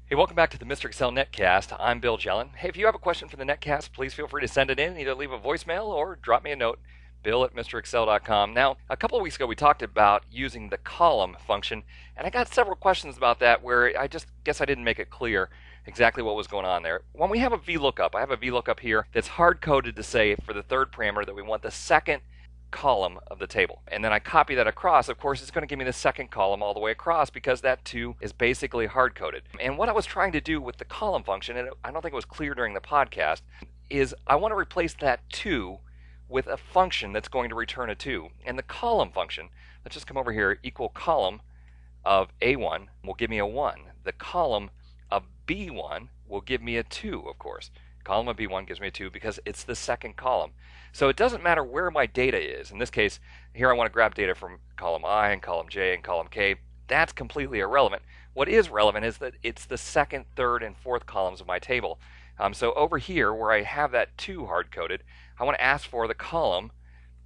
Hey, welcome back to the Mr. Excel Netcast. I'm Bill Jelen. Hey, if you have a question for the Netcast, please feel free to send it in. Either leave a voicemail or drop me a note, bill@mrexcel.com. Now, a couple of weeks ago, we talked about using the column function, and I got several questions about that where I just guess I didn't make it clear exactly what was going on there. When we have a VLOOKUP, I have a VLOOKUP here that's hard-coded to say for the third parameter that we want the second column of the table. And then I copy that across. Of course, it's going to give me the second column all the way across because that 2 is basically hard-coded. And what I was trying to do with the column function, and I don't think it was clear during the podcast, is I want to replace that 2 with a function that's going to return a 2. And the column function, let's just come over here, equal column of A1 will give me a 1. The column of B1 will give me a 2, of course. Column of B1 gives me a 2 because it's the second column. So it doesn't matter where my data is. In this case, here I want to grab data from column I and column J and column K. That's completely irrelevant. What is relevant is that it's the second, third, and fourth columns of my table. So over here where I have that 2 hard-coded, I want to ask for the column,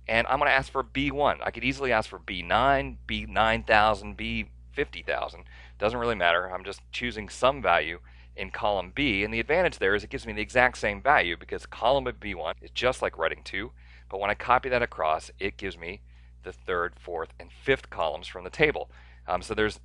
and I'm going to ask for B1. I could easily ask for B9, B9000, B50,000. Doesn't really matter. I'm just choosing some value in column B, and the advantage there is it gives me the exact same value because column of B1 is just like writing 2, but when I copy that across, it gives me the third, fourth, and fifth columns from the table. So there's,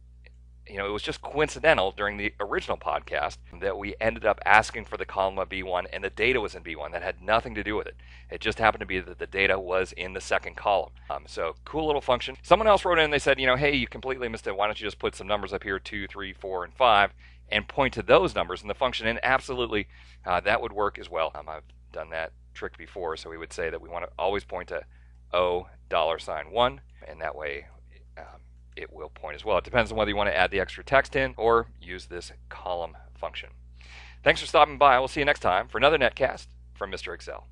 it was just coincidental during the original podcast that we ended up asking for the column of B1 and the data was in B1. That had nothing to do with it. It just happened to be that the data was in the second column. So cool little function. Someone else wrote in and they said, hey, you completely missed it. Why don't you just put some numbers up here, 2, 3, 4, and 5, and point to those numbers in the function? And absolutely, that would work as well. I've done that trick before, so we would say that we want to always point to $1, and that way it will point as well. It depends on whether you want to add the extra text in or use this column function. Thanks for stopping by. We'll see you next time for another netcast from Mr. Excel.